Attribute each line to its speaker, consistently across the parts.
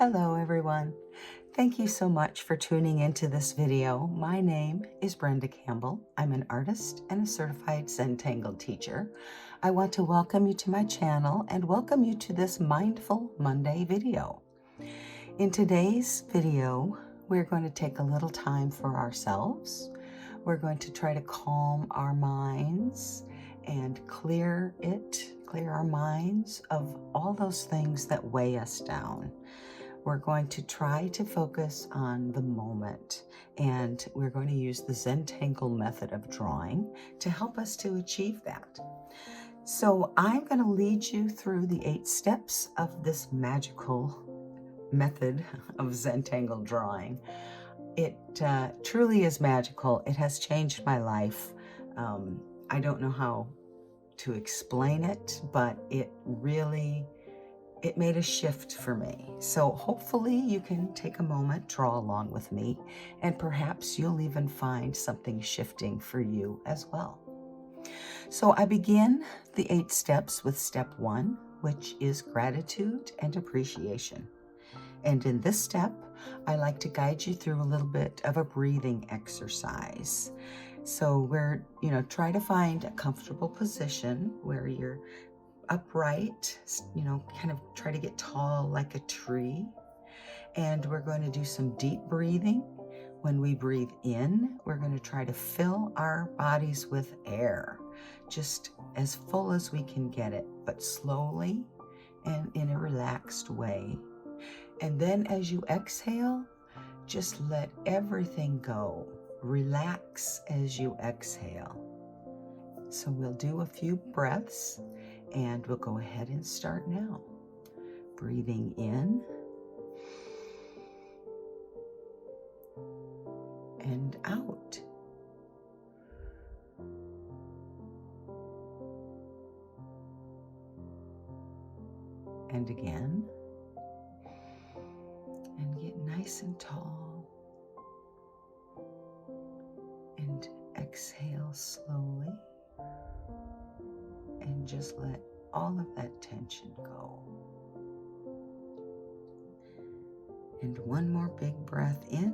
Speaker 1: Hello everyone. Thank you so much for tuning into this video. My name is Brenda Campbell. I'm an artist and a certified Zentangle teacher. I want to welcome you to my channel and welcome you to this Mindful Monday video. In today's video, we're going to take a little time for ourselves. We're going to try to calm our minds and clear our minds of all those things that weigh us down. We're going to try to focus on the moment, and we're going to use the Zentangle method of drawing to help us to achieve that. So I'm going to lead you through the 8 steps of this magical method of Zentangle drawing. It truly is magical. It has changed my life. I don't know how to explain it, but it made a shift for me. So hopefully you can take a moment, draw along with me, and perhaps you'll even find something shifting for you as well. So I begin the 8 steps with step 1, which is gratitude and appreciation. And in this step, I like to guide you through a little bit of a breathing exercise. So try to find a comfortable position where you're upright, kind of try to get tall like a tree. And we're going to do some deep breathing. When we breathe in, we're going to try to fill our bodies with air, just as full as we can get it, but slowly and in a relaxed way. And then as you exhale, just let everything go. Relax as you exhale. So we'll do a few breaths and we'll go ahead and start now. Breathing in and out. And again. And get nice and tall. And exhale slowly. And just let all of that tension go. And one more big breath in.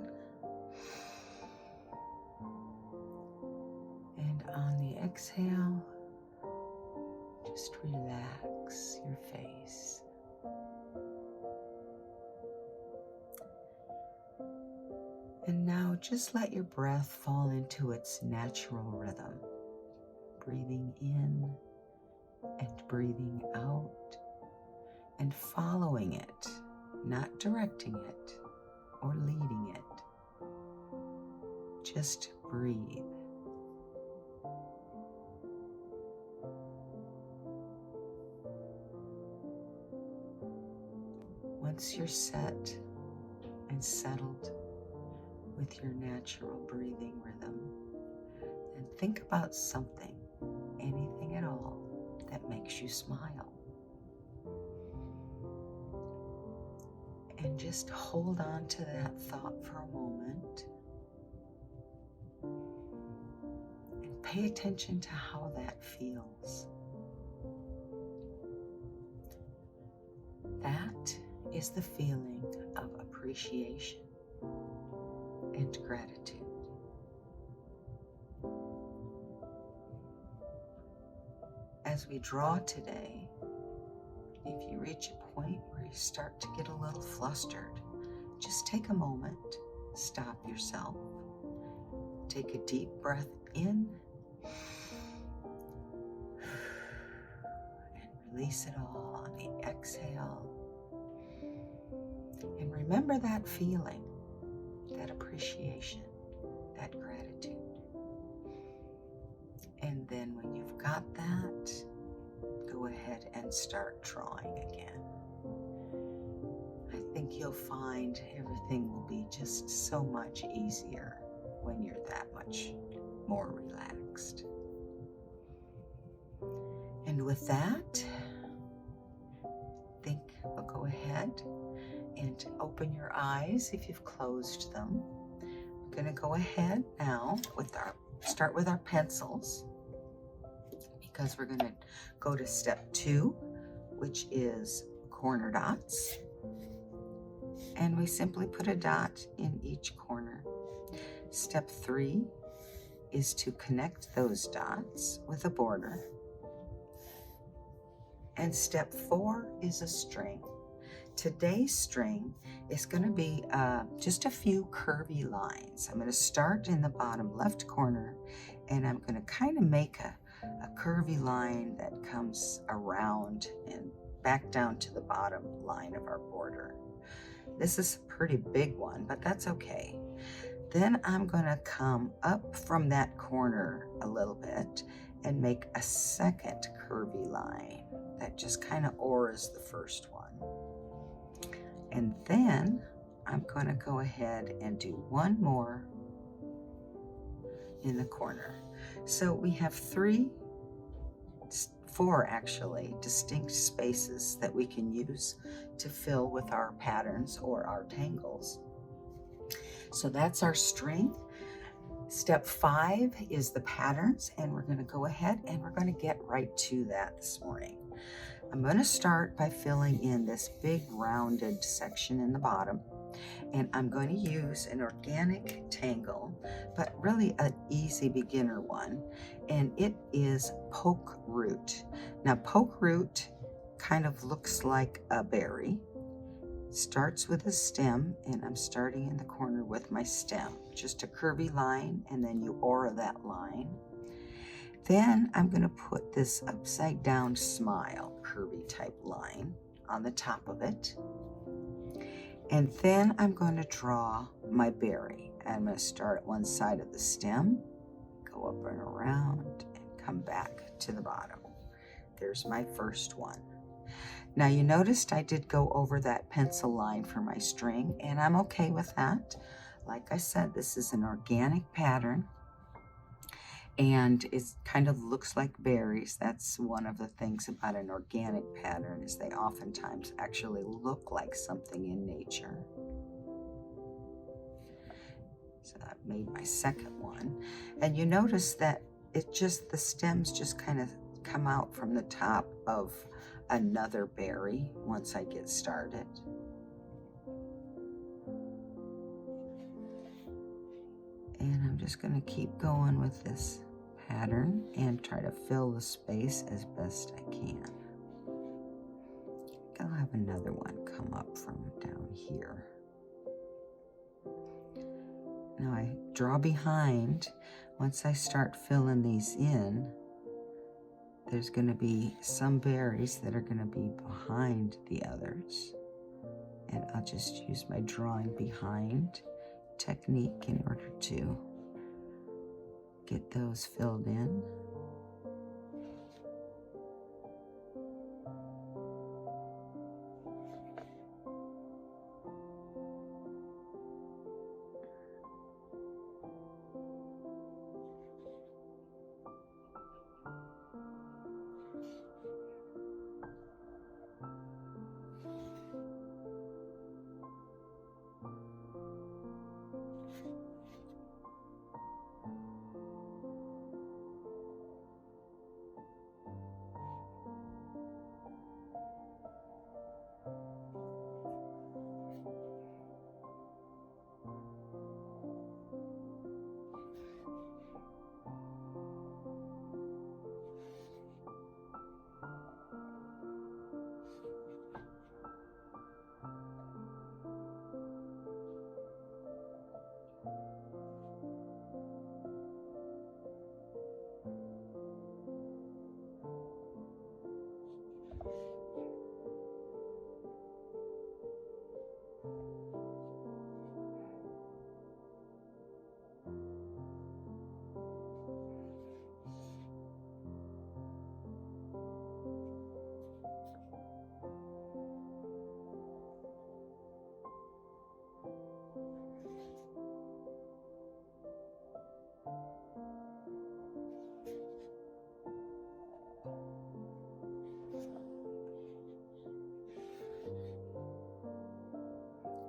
Speaker 1: And on the exhale, just relax your face. And now just let your breath fall into its natural rhythm. Breathing in and breathing out and following it, not directing it or leading it. Just breathe. Once you're set and settled with your natural breathing rhythm, then think about something, anything at all, that makes you smile. And just hold on to that thought for a moment and pay attention to how that feels. That is the feeling of appreciation and gratitude. As we draw today, if you reach a point where you start to get a little flustered, just take a moment, stop yourself, take a deep breath in, and release it all on the exhale. And remember that feeling, that appreciation, that gratitude. And then when you've got that, go ahead and start drawing again. I think you'll find everything will be just so much easier when you're that much more relaxed. And with that, I think we'll go ahead and open your eyes if you've closed them. We're going to go ahead now start with our pencils, because we're going to go to step 2, which is corner dots. And we simply put a dot in each corner. Step 3 is to connect those dots with a border. And step 4 is a string. Today's string is going to be just a few curvy lines. I'm going to start in the bottom left corner, and I'm going to kind of make a curvy line that comes around and back down to the bottom line of our border. This is a pretty big one, but that's okay. Then I'm going to come up from that corner a little bit and make a second curvy line that just kind of auras the first one. And then I'm going to go ahead and do one more in the corner. So we have four actually distinct spaces that we can use to fill with our patterns or our tangles. So that's our string. Step 5 is the patterns, and we're going to go ahead and we're going to get right to that this morning. I'm going to start by filling in this big rounded section in the bottom, and I'm going to use an organic tangle, but really an easy beginner one, and it is poke root. Now poke root kind of looks like a berry. Starts with a stem, and I'm starting in the corner with my stem, just a curvy line, and then you aura that line. Then I'm going to put this upside down smile curvy type line on the top of it, and then I'm going to draw my berry. I'm going to start at one side of the stem, go up and around, and come back to the bottom. There's my first one. Now you noticed I did go over that pencil line for my string, and I'm okay with that. Like I said, this is an organic pattern, and it kind of looks like berries. That's one of the things about an organic pattern, is they oftentimes actually look like something in nature. So I've made my second one, and you notice that the stems just kind of come out from the top of another berry once I get started. And I'm just going to keep going with this pattern and try to fill the space as best I can. I'll have another one come up from down here. Now I draw behind. Once I start filling these in, there's going to be some berries that are going to be behind the others. And I'll just use my drawing behind technique in order to get those filled in.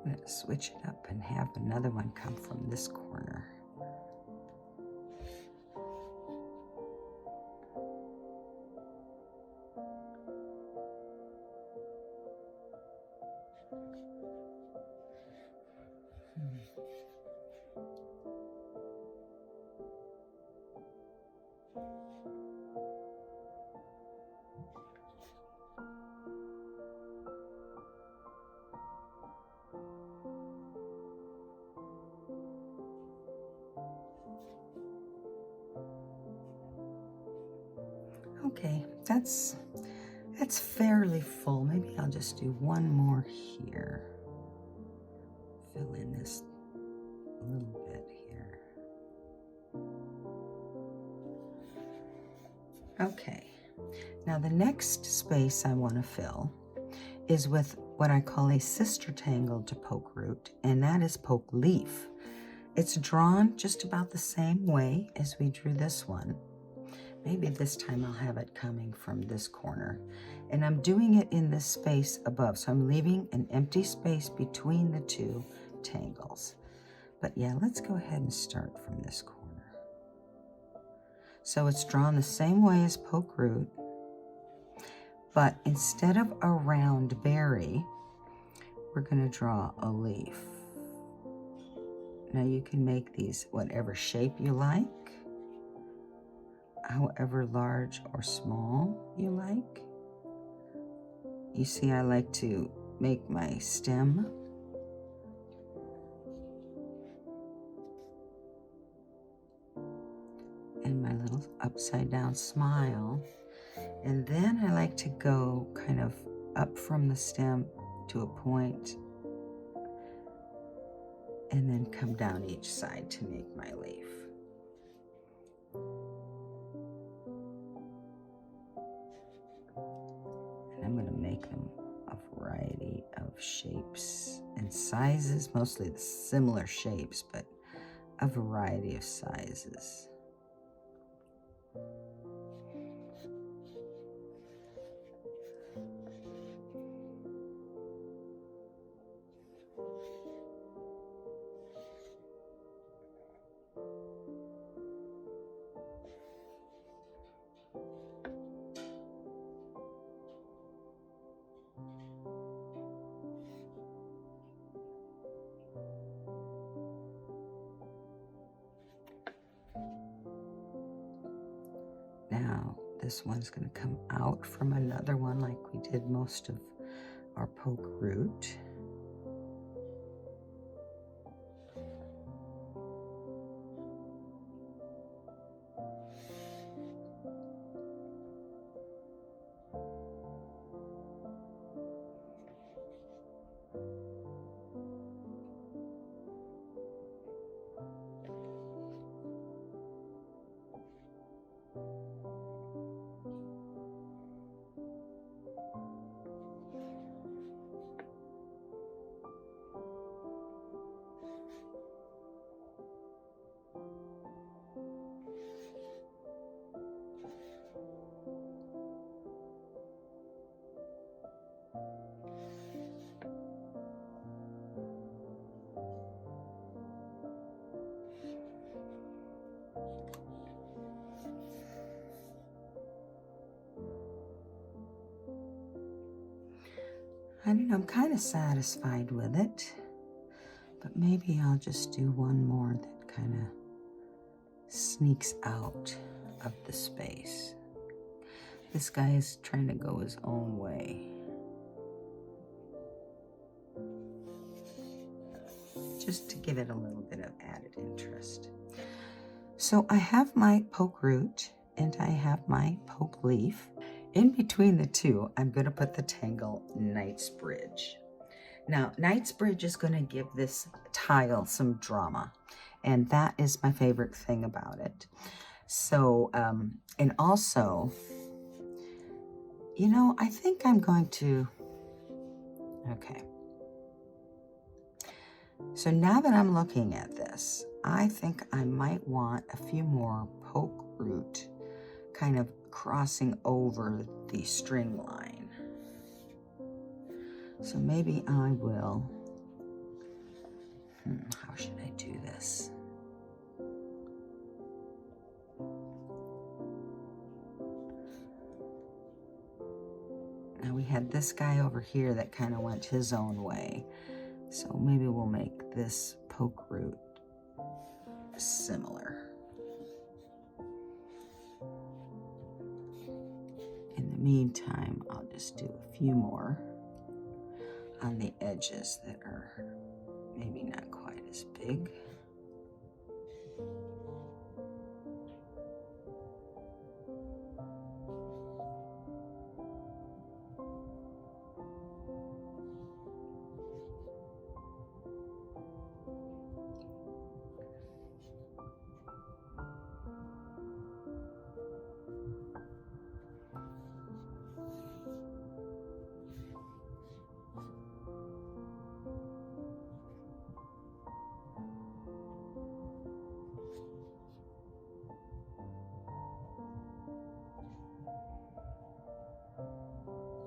Speaker 1: I'm going to switch it up and have another one come from this corner. Okay, that's fairly full. Maybe I'll just do one more here. Fill in this little bit here. Okay, now the next space I want to fill is with what I call a sister tangle to poke root, and that is poke leaf. It's drawn just about the same way as we drew this one. Maybe this time I'll have it coming from this corner. And I'm doing it in this space above, so I'm leaving an empty space between the two tangles. But yeah, let's go ahead and start from this corner. So it's drawn the same way as poke root, but instead of a round berry, we're going to draw a leaf. Now you can make these whatever shape you like, however large or small you like. You see, I like to make my stem and my little upside down smile. And then I like to go kind of up from the stem to a point and then come down each side to make my leaf. And I'm going to make them a variety of shapes and sizes, mostly the similar shapes, but a variety of sizes. Now, this one's going to come out from another one like we did most of our poke root. I don't know, I'm kind of satisfied with it, but maybe I'll just do one more that kind of sneaks out of the space. This guy is trying to go his own way. Just to give it a little bit of added interest. So I have my poke root and I have my poke leaf. In between the two, I'm going to put the tangle Knightsbridge. Now, Knightsbridge is going to give this tile some drama, and that is my favorite thing about it. So, and also, you know, I think I'm going to, okay. So now that I'm looking at this, I think I might want a few more poke root kind of crossing over the string line. So maybe I will, how should I do this? Now we had this guy over here that kind of went his own way. So maybe we'll make this poke root similar. In the meantime, I'll just do a few more on the edges that are maybe not quite as big.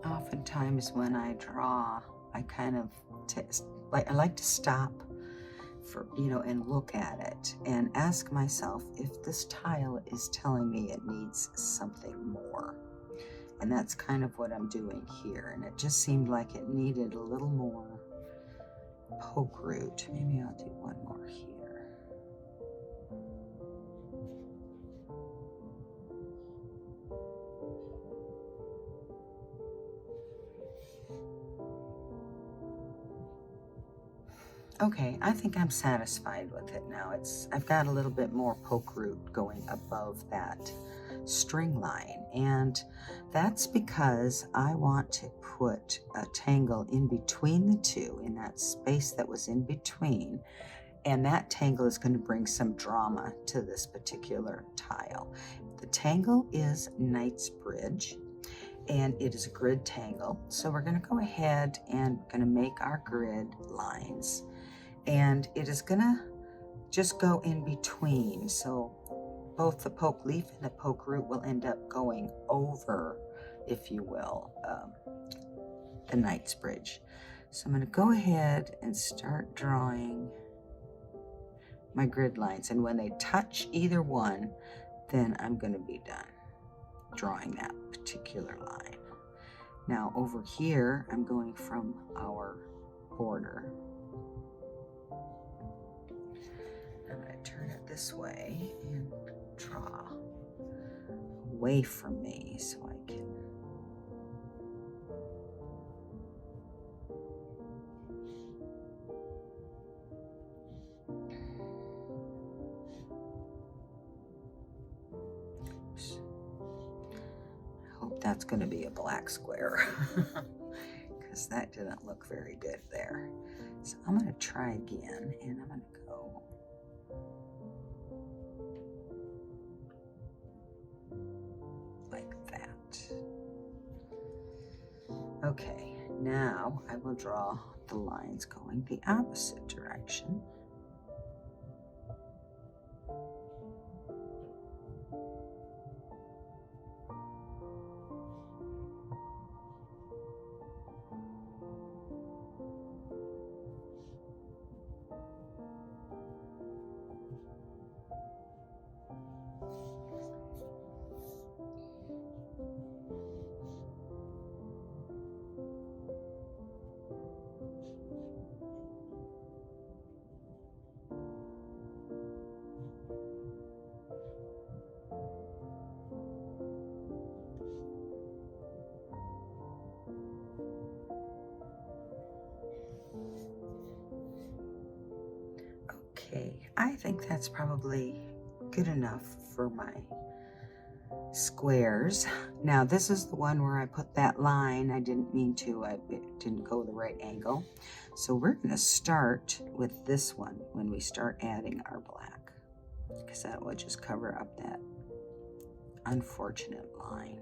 Speaker 1: Oftentimes when I draw, I kind of I like to stop for, and look at it and ask myself if this tile is telling me it needs something more. And that's kind of what I'm doing here. And it just seemed like it needed a little more poke root. Maybe I'll do one more here. Okay, I think I'm satisfied with it now. I've got a little bit more poke root going above that string line, and that's because I want to put a tangle in between the two, in that space that was in between, and that tangle is going to bring some drama to this particular tile. The tangle is Knightsbridge, and it is a grid tangle, so we're going to go ahead and we're going to make our grid lines. And it is gonna just go in between. So both the poke leaf and the poke root will end up going over, if you will, the Knightsbridge. So I'm gonna go ahead and start drawing my grid lines. And when they touch either one, then I'm gonna be done drawing that particular line. Now over here, I'm going from our border. I'm going to turn it this way and draw away from me so I can I hope that's going to be a black square because that didn't look very good there. So I'm going to try again, and I'm going to go like that. Okay, now I will draw the lines going the opposite direction. Okay, I think that's probably good enough for my squares. Now this is the one where I put that line. I didn't mean to, it didn't go the right angle. So we're going to start with this one when we start adding our black, because that will just cover up that unfortunate line.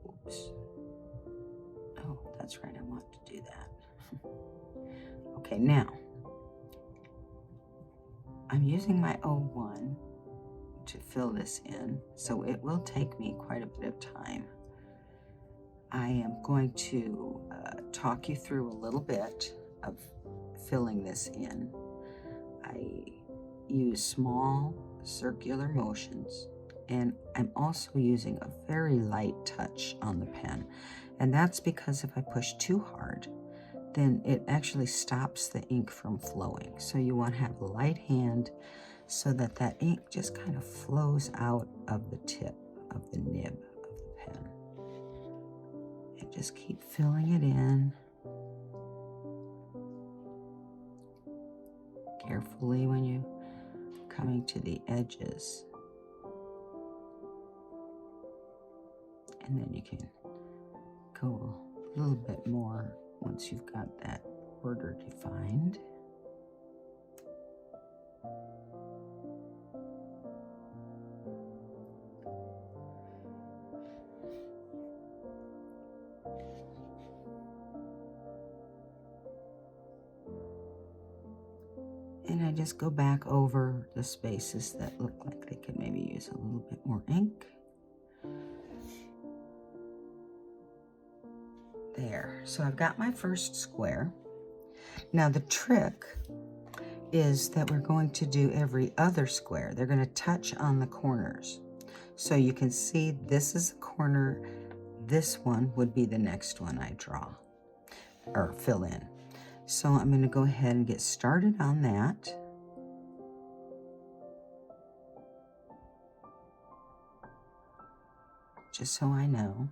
Speaker 1: Oops. Oh, that's right, I want to do that. Okay, now I'm using my 01 to fill this in, so it will take me quite a bit of time. I am going to talk you through a little bit of filling this in. I use small circular motions And I'm also using a very light touch on the pen. And that's because if I push too hard, then it actually stops the ink from flowing. So you want to have a light hand so that that ink just kind of flows out of the tip of the nib of the pen. And just keep filling it in. Carefully when you're coming to the edges. And then you can go a little bit more once you've got that border defined. And I just go back over the spaces that look like they could maybe use a little bit more ink. There, so I've got my first square. Now the trick is that we're going to do every other square. They're going to touch on the corners. So you can see this is a corner, this one would be the next one I draw or fill in. So I'm going to go ahead and get started on that. Just so I know.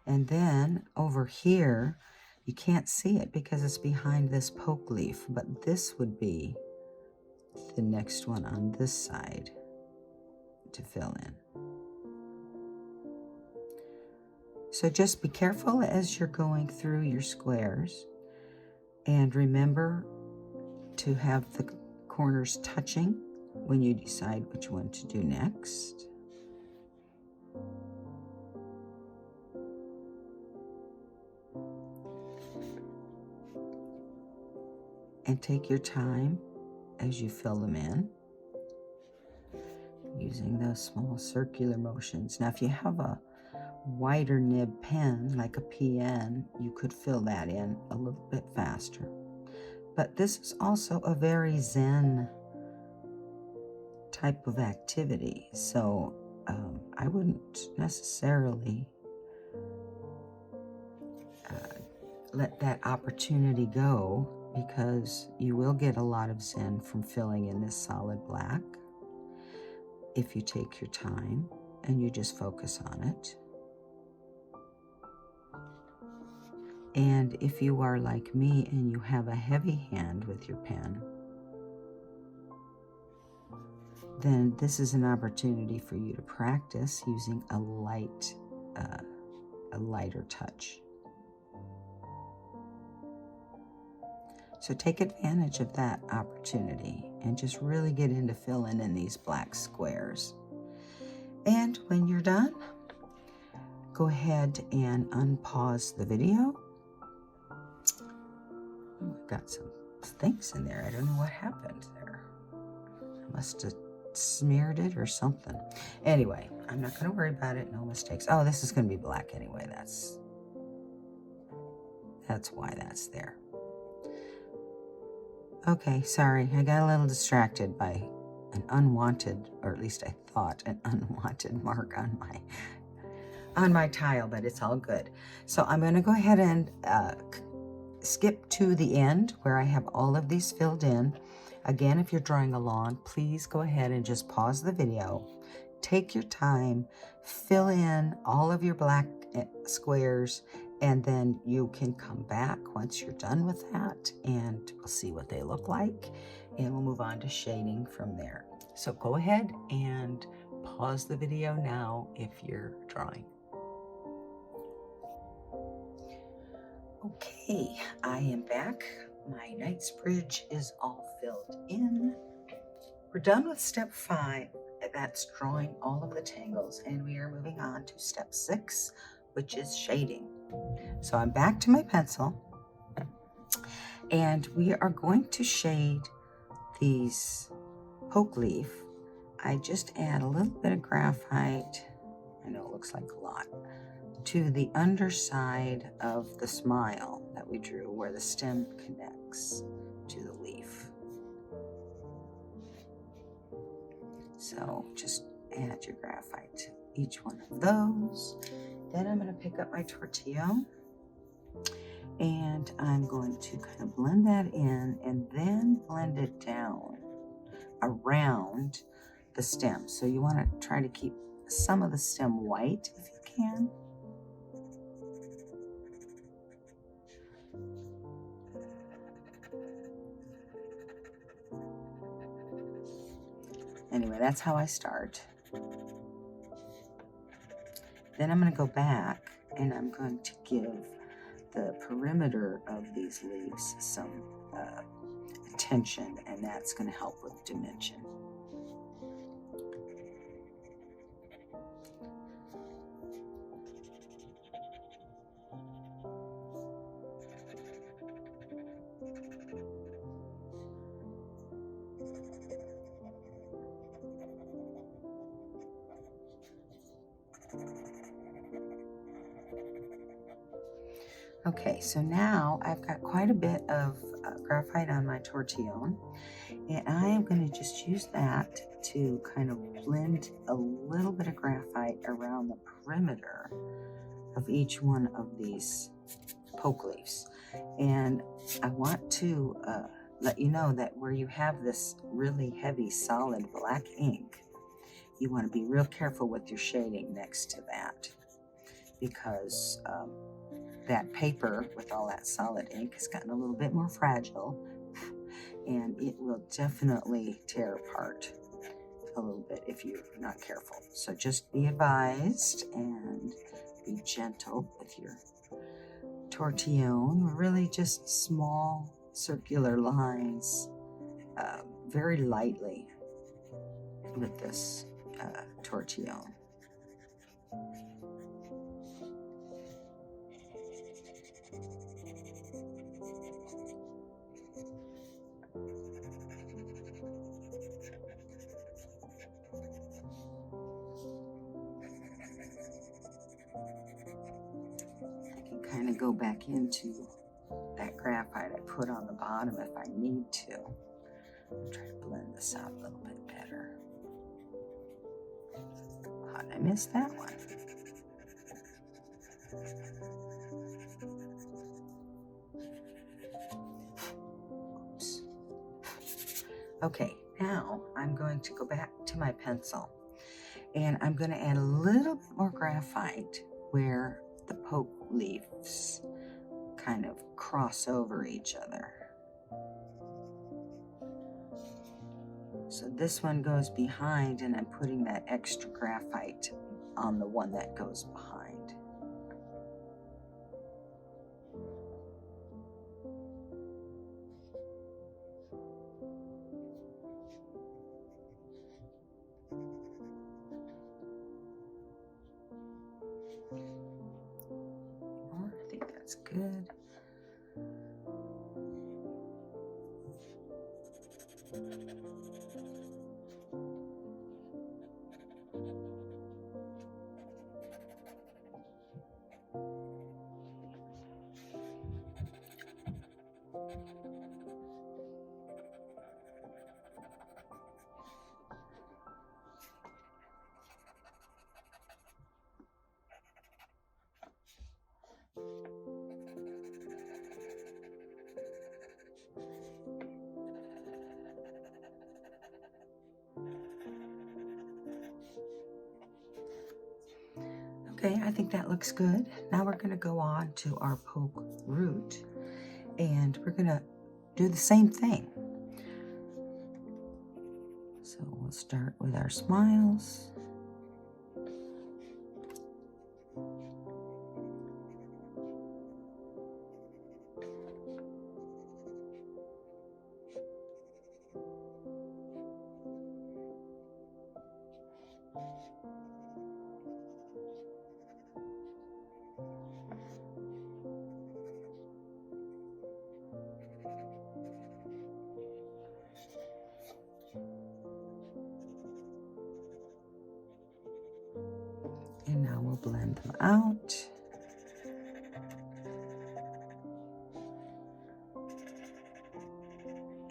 Speaker 1: And then over here, you can't see it because it's behind this poke leaf, but this would be the next one on this side to fill in. So just be careful as you're going through your squares, and remember to have the corners touching when you decide which one to do next. And take your time as you fill them in, using those small circular motions. Now, if you have a wider nib pen, like a PN, you could fill that in a little bit faster. But this is also a very Zen type of activity, so I wouldn't necessarily let that opportunity go, because you will get a lot of Zen from filling in this solid black if you take your time and you just focus on it. And if you are like me and you have a heavy hand with your pen, then this is an opportunity for you to practice using a lighter touch. So take advantage of that opportunity and just really get into filling in these black squares. And when you're done, go ahead and unpause the video. Oh, I've got some things in there. I don't know what happened there. I must have smeared it or something. Anyway, I'm not going to worry about it. No mistakes. Oh, this is going to be black anyway. That's why that's there. Okay, sorry. I got a little distracted by an unwanted, or at least I thought an unwanted mark on my tile, but it's all good. So I'm going to go ahead and skip to the end where I have all of these filled in. Again, if you're drawing along, please go ahead and just pause the video. Take your time, fill in all of your black squares, and then you can come back once you're done with that, and we'll see what they look like, and we'll move on to shading from there. So go ahead and pause the video now if you're drawing. Okay, I am back. My Knightsbridge is all filled in. We're done with step 5. That's drawing all of the tangles, and we are moving on to step 6, which is shading. So I'm back to my pencil, and we are going to shade these poke leaf. I just add a little bit of graphite, I know it looks like a lot, to the underside of the smile that we drew where the stem connects to the leaf. So just add your graphite to each one of those. Then I'm going to pick up my tortilla and I'm going to kind of blend that in and then blend it down around the stem. So you want to try to keep some of the stem white if you can. Anyway, that's how I start. Then I'm going to go back and I'm going to give the perimeter of these leaves some attention, and that's going to help with dimension. Okay, so now I've got quite a bit of graphite on my tortillon, and I am going to just use that to kind of blend a little bit of graphite around the perimeter of each one of these poke leaves. And I want to let you know that where you have this really heavy solid black ink, you want to be real careful with your shading next to that, because that paper with all that solid ink has gotten a little bit more fragile, and it will definitely tear apart a little bit if you're not careful. So just be advised and be gentle with your tortillon. Really just small circular lines, very lightly with this tortillon. Kind of go back into that graphite I put on the bottom if I need to. I'll try to blend this out a little bit better. How did I miss that one? Oops. Okay, now I'm going to go back to my pencil and I'm going to add a little bit more graphite where the poke leaves kind of cross over each other. So this one goes behind, and I'm putting that extra graphite on the one that goes behind. I think that's good. Okay, I think that looks good. Now we're going to go on to our poke root, and we're going to do the same thing. So we'll start with our smiles. And now we'll blend them out.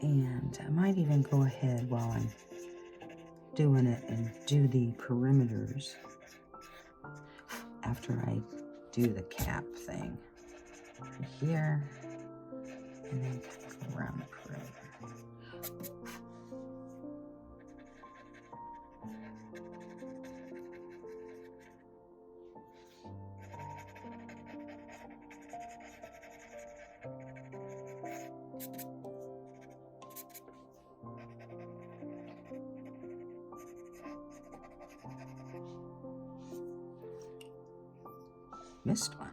Speaker 1: And I might even go ahead while I'm doing it and do the perimeters after I do the cap thing. Here, and then kind of go around the perimeter. Missed one.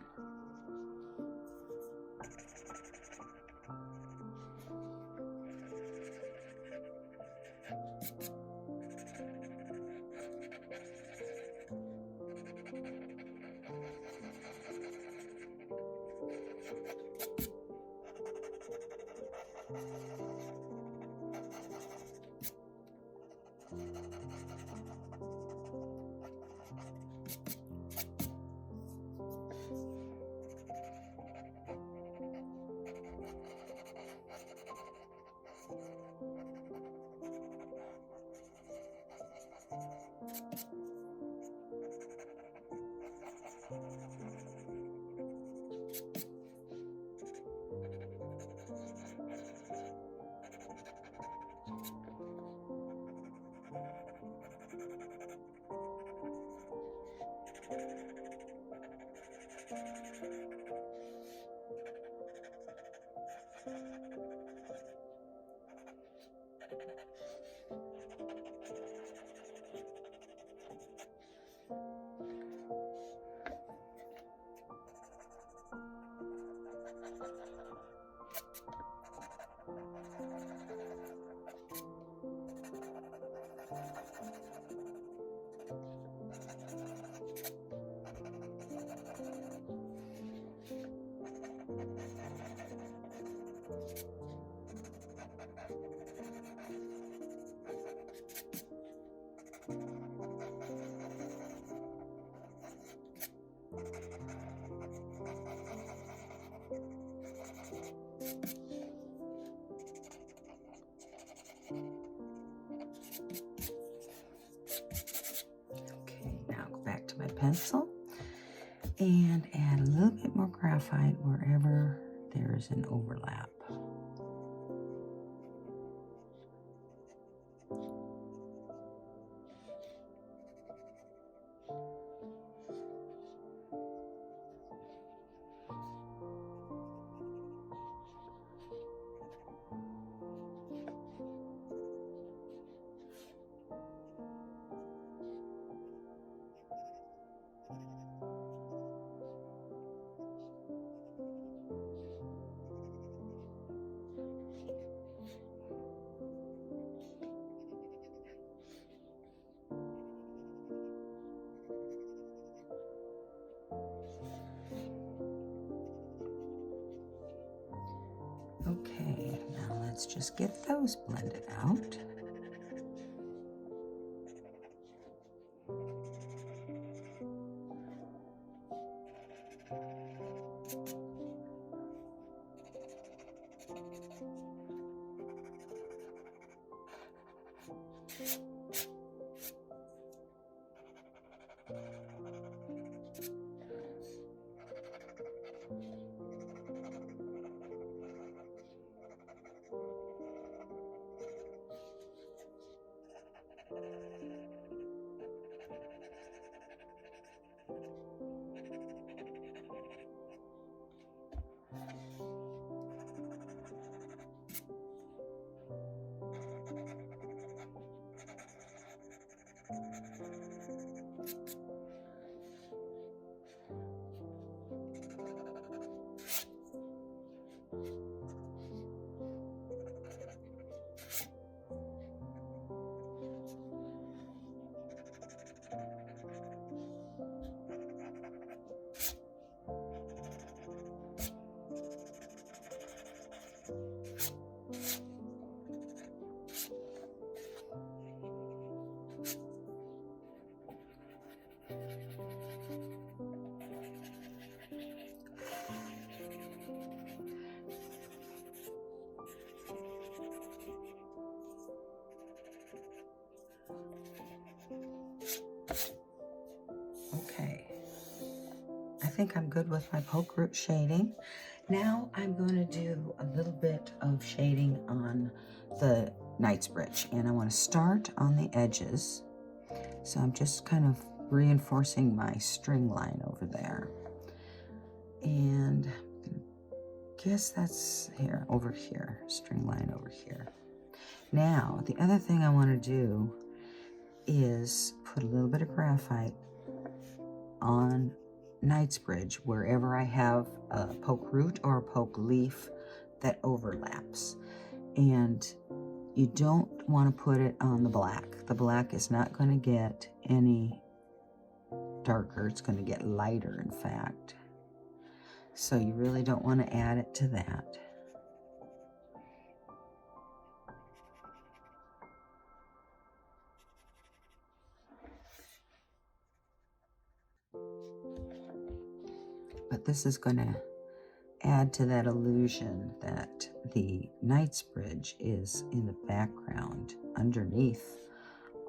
Speaker 1: Okay, now go back to my pencil and add a little bit more graphite wherever there's an overlap. Okay, now let's just get those blended out. think I'm good with my poke root shading. Now I'm going to do a little bit of shading on the Knightsbridge, and I want to start on the edges. So I'm just kind of reinforcing my string line over there. And I guess that's here, over here, string line over here. Now, the other thing I want to do is put a little bit of graphite on Knightsbridge wherever I have a poke root or a poke leaf that overlaps. And you don't want to put it on the black. The black is not going to get any darker. It's going to get lighter, in fact. So you really don't want to add it to that. But this is going to add to that illusion that the Knightsbridge is in the background underneath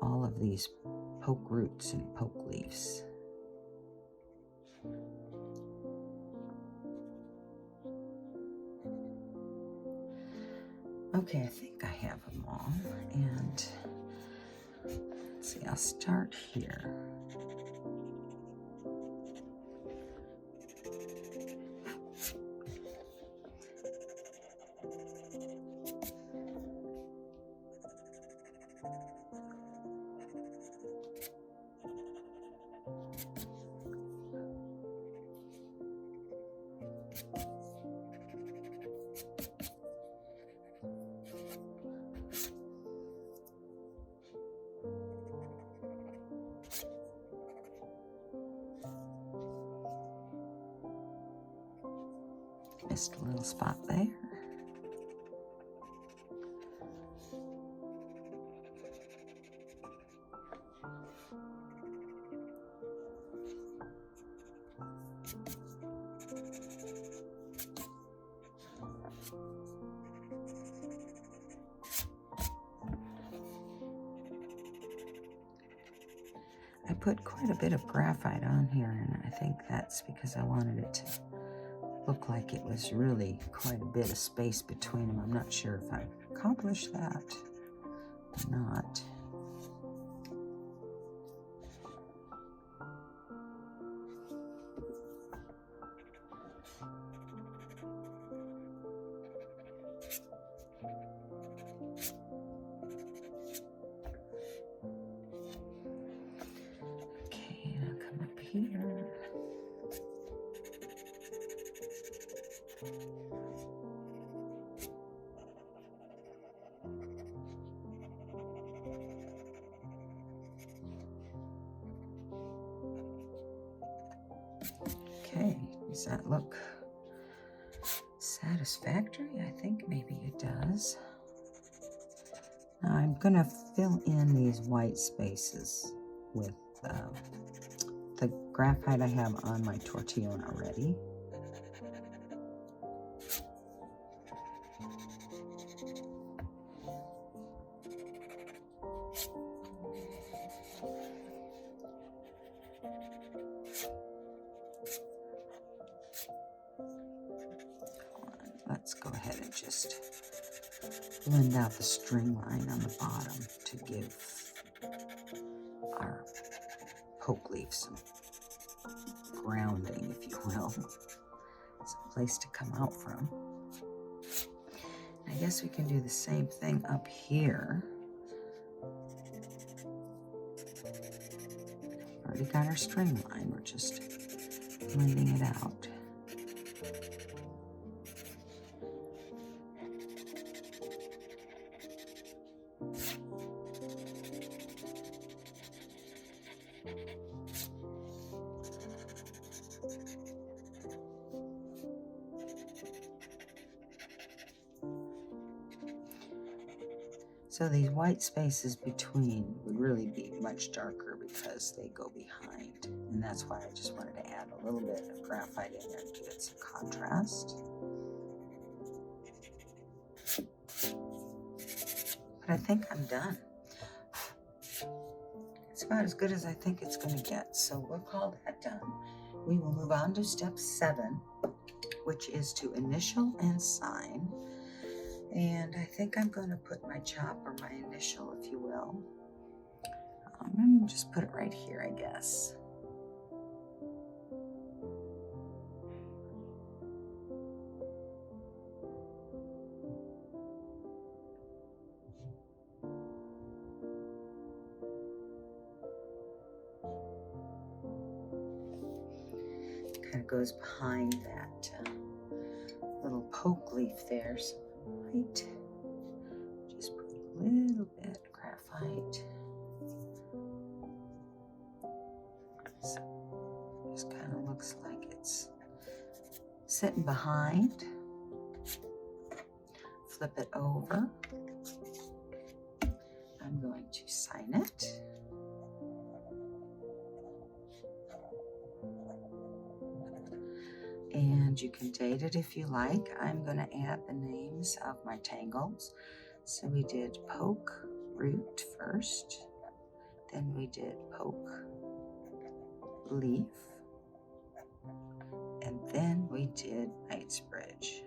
Speaker 1: all of these poke roots and poke leaves. Okay, I think I have them all, and let's see, I'll start here. Missed a little spot there. I put quite a bit of graphite on here, and I think that's because I wanted it to look like it was really quite a bit of space between them. I'm not sure if I've accomplished that or not. Okay, I'll come up here. Okay, does that look satisfactory? I think maybe it does. Now I'm going to fill in these white spaces with the graphite I have on my tortillon already. Let's go ahead and just blend out the string line on the bottom to give our poke leaf some grounding, if you will. Some place to come out from. I guess we can do the same thing up here. Already got our string line, we're just blending it out. So these white spaces between would really be much darker because they go behind. And that's why I just wanted to add a little bit of graphite in there to get some contrast. But I think I'm done. It's about as good as I think it's going to get. So we'll call that done. we will move on to step 7, which is to initial and sign. And I think I'm going to put my chop or my initial, if you will. I'm going to just put it right here, I guess. Kind of goes behind that little poke leaf there. So I might just put a little bit of graphite. So just kind of looks like it's sitting behind. Flip it over. I'm going to sign it. And you can date it if you like. I'm going to add the names of my tangles. So we did poke root first, then we did poke leaf, and then we did Knightsbridge.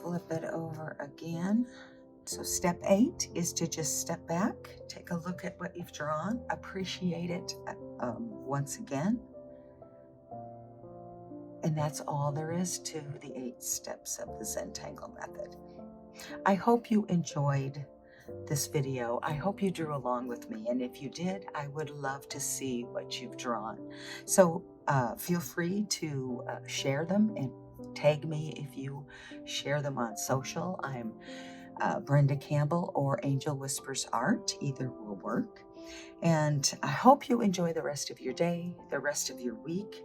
Speaker 1: Flip it over again. So step 8 is to just step back, take a look at what you've drawn, appreciate it once again. And that's all there is to the 8 steps of the Zentangle method. I hope you enjoyed this video. I hope you drew along with me. And if you did, I would love to see what you've drawn. So feel free to share them and tag me if you share them on social. I'm Brenda Campbell or Angel Whispers Art. Either will work. And I hope you enjoy the rest of your day, the rest of your week.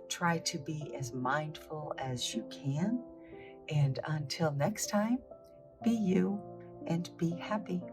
Speaker 1: Try to be as mindful as you can. And until next time, be you and be happy.